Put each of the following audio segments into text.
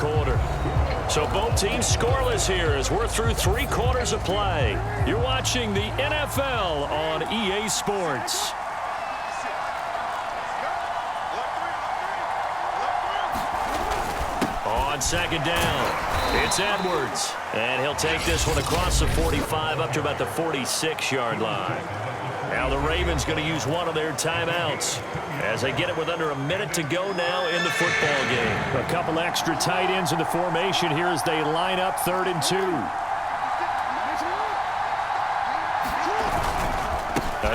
quarter. So both teams scoreless here as we're through 3 quarters of play. You're watching the NFL on EA Sports. On second down, it's Edwards. And he'll take this one across the 45 up to about the 46-yard line. Now the Ravens going to use one of their timeouts as they get it with under a minute to go now in the football game. A couple extra tight ends in the formation here as they line up 3rd and 2.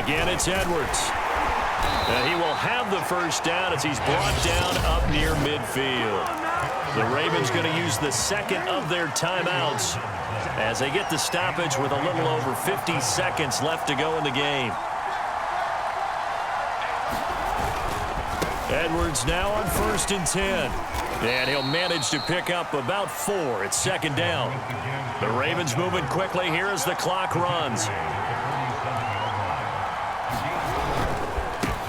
Again, it's Edwards. And he will have the first down as he's brought down up near midfield. The Ravens going to use the second of their timeouts as they get the stoppage with a little over 50 seconds left to go in the game. Edwards now on 1st and 10. And he'll manage to pick up about 4 at second down. The Ravens moving quickly here as the clock runs.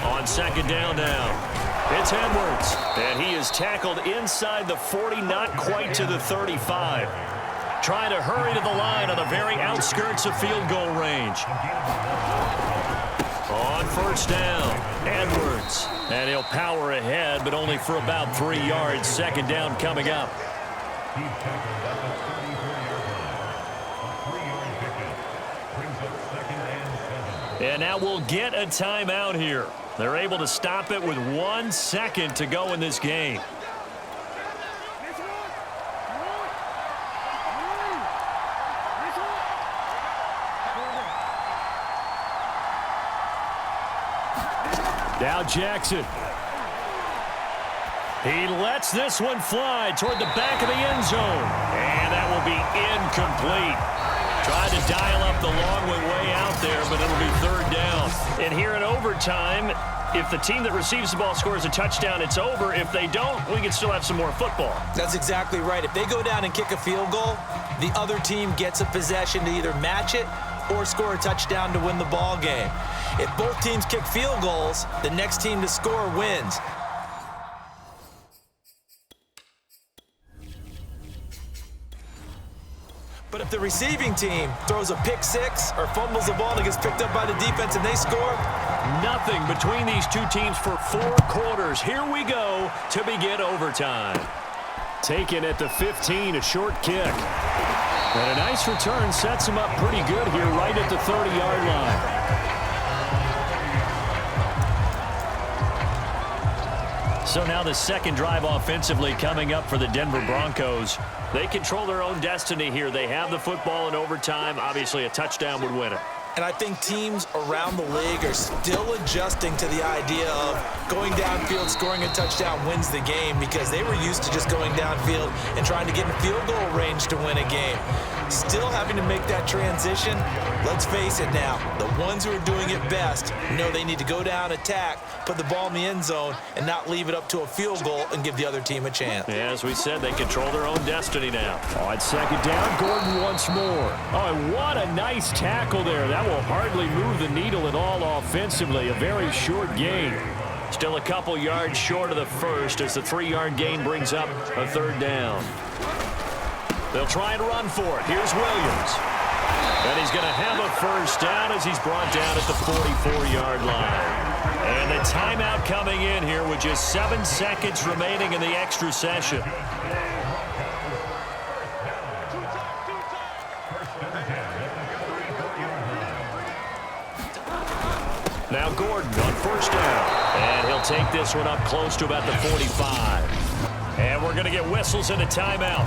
On second down now. It's Edwards, and he is tackled inside the 40, not quite to the 35. Trying to hurry to the line on the very outskirts of field goal range. On 1st down, Edwards. And he'll power ahead, but only for about 3 yards. Second down coming up. And now we'll get a timeout here. They're able to stop it with 1 second to go in this game. Now Jackson. He lets this one fly toward the back of the end zone. And that will be incomplete. Tried to dial up the long way out there, but it'll be 3rd down. And here in overtime, if the team that receives the ball scores a touchdown, it's over. If they don't, we can still have some more football. That's exactly right. If they go down and kick a field goal, the other team gets a possession to either match it or score a touchdown to win the ball game. If both teams kick field goals, the next team to score wins. But if the receiving team throws a pick 6 or fumbles the ball and it gets picked up by the defense and they score, nothing between these two teams for 4 quarters. Here we go to begin overtime. Taken at the 15, a short kick. And a nice return sets him up pretty good here right at the 30-yard line. So now the second drive offensively coming up for the Denver Broncos. They control their own destiny here. They have the football in overtime. Obviously, a touchdown would win it. And I think teams around the league are still adjusting to the idea of going downfield, scoring a touchdown wins the game, because they were used to just going downfield and trying to get in field goal range to win a game. Still having to make that transition. Let's face it now, the ones who are doing it best know they need to go down, attack, put the ball in the end zone, and not leave it up to a field goal and give the other team a chance. Yeah, as we said, they control their own destiny now. On second down, Gordon once more. Oh, and what a nice tackle there. That will hardly move the needle at all offensively. A very short gain. Still a couple yards short of the first as the 3-yard gain brings up a 3rd down. They'll try and run for it. Here's Williams. And he's going to have a first down as he's brought down at the 44-yard line. And the timeout coming in here with just 7 seconds remaining in the extra session. Now Gordon on 1st down. And he'll take this one up close to about the 45. And we're going to get whistles and a timeout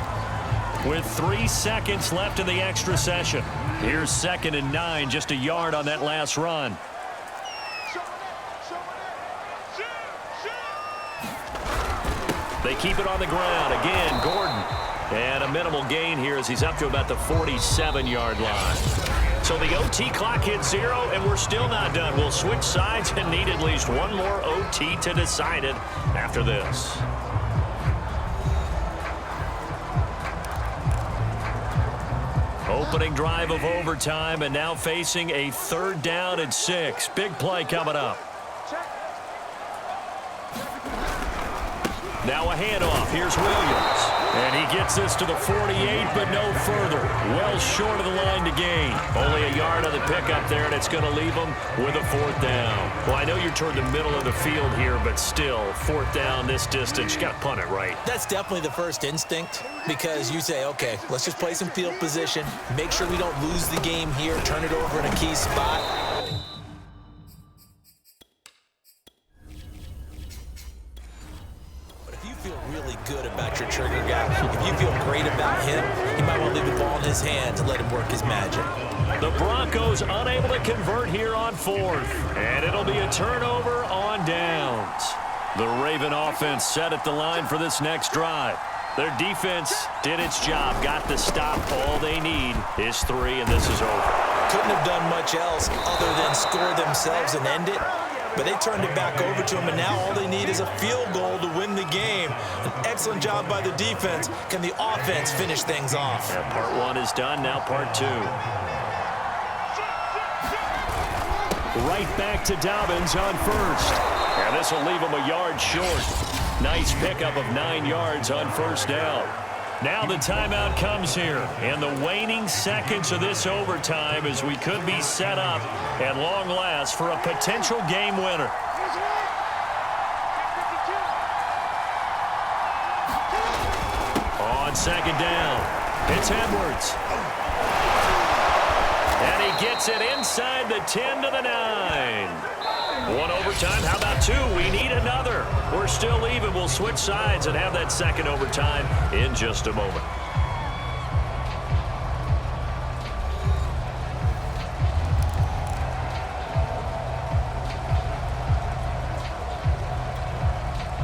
with 3 seconds left in the extra session. Here's 2nd and 9, just a yard on that last run. They keep it on the ground. Again, Gordon. And a minimal gain here as he's up to about the 47-yard line. So the OT clock hits 0, and we're still not done. We'll switch sides and need at least one more OT to decide it after this. Opening drive of overtime, and now facing a 3rd down and 6. Big play coming up. Now a handoff. Here's Williams. And he gets this to the 48, but no further. Well short of the line to gain. Only a yard on the pickup there, and it's going to leave him with a 4th down. Well, I know you're toward the middle of the field here, but still, 4th down this distance. You got to punt it, right? That's definitely the first instinct, because you say, okay, let's just play some field position, make sure we don't lose the game here, turn it over in a key spot. Feel really good about your trigger guy. If you feel great about him, you might want to leave the ball in his hands and let him work his magic. The Broncos unable to convert here on 4th, and it'll be a turnover on downs. The Raven offense set at the line for this next drive. Their defense did its job, got the stop. All they need is 3, and this is over. Couldn't have done much else other than score themselves and end it. But they turned it back over to him, and now all they need is a field goal to win the game. An excellent job by the defense. Can the offense finish things off? Yeah, part 1 is done, now part 2. Right back to Dobbins on 1st. And this will leave him a yard short. Nice pickup of 9 yards on 1st down. Now the timeout comes here, and the waning seconds of this overtime as we could be set up at long last for a potential game winner. On 2nd down, it's Edwards. And he gets it inside the 10 to the 9. 1 overtime, how about 2? We need another. We're still even. We'll switch sides and have that 2nd overtime in just a moment.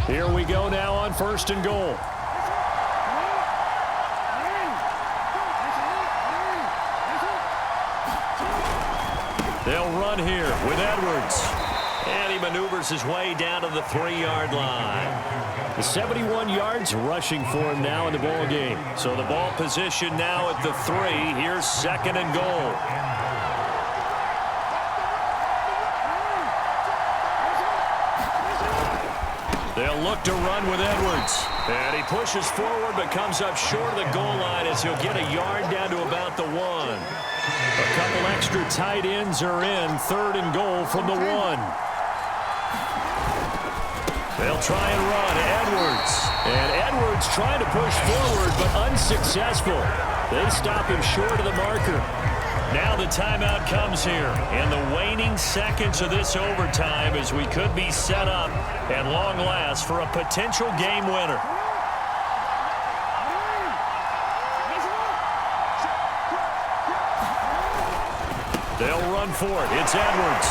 Here we go now on 1st and goal. They'll run here with Edwards. And he maneuvers his way down to the 3-yard line. The 71 yards rushing for him now in the ball game. So the ball position now at the 3. Here's 2nd and goal. They'll look to run with Edwards. And he pushes forward but comes up short of the goal line as he'll get a yard down to about the 1. A couple extra tight ends are in. 3rd and goal from the 1. They'll try and run. Edwards. And Edwards trying to push forward, but unsuccessful. They stop him short of the marker. Now the timeout comes here. And the waning seconds of this overtime as we could be set up at long last for a potential game winner. They'll run for it. It's Edwards.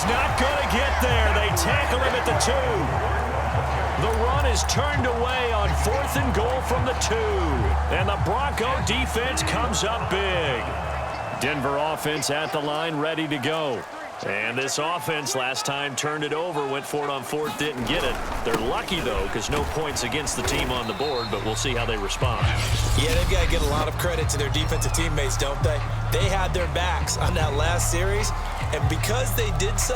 Not going to get there. They tackle him at the 2. The run is turned away on 4th and goal from the 2. And the Bronco defense comes up big. Denver offense at the line, ready to go. And this offense last time turned it over, went for it on 4th, didn't get it. They're lucky, though, because no points against the team on the board, but we'll see how they respond. Yeah, they've got to give a lot of credit to their defensive teammates, don't they? They had their backs on that last series, and because they did so,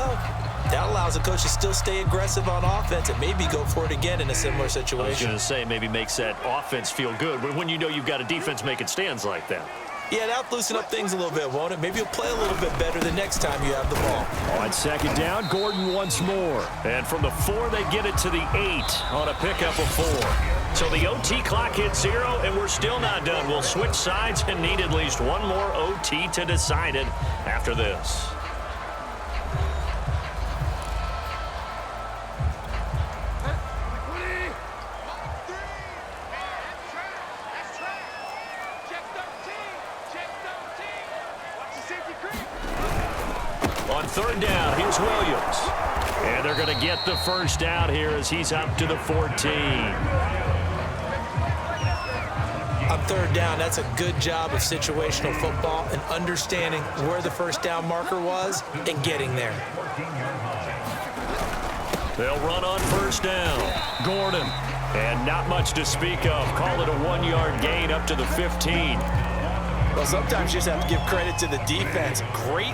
that allows the coach to still stay aggressive on offense and maybe go for it again in a similar situation. I was going to say, maybe makes that offense feel good when you know you've got a defense making stands like that. Yeah, that'll loosen up things a little bit, won't it? Maybe you'll play a little bit better the next time you have the ball. On 2nd down, Gordon once more. And from the 4, they get it to the 8 on a pickup of 4. So the OT clock hits 0, and we're still not done. We'll switch sides and need at least one more OT to decide it after this. On 3rd down, here's Williams. And they're going to get the 1st down here as he's up to the 14. On 3rd down, that's a good job of situational football and understanding where the 1st down marker was and getting there. They'll run on 1st down. Gordon. And not much to speak of. Call it a 1-yard gain up to the 15. Well, sometimes you just have to give credit to the defense. Great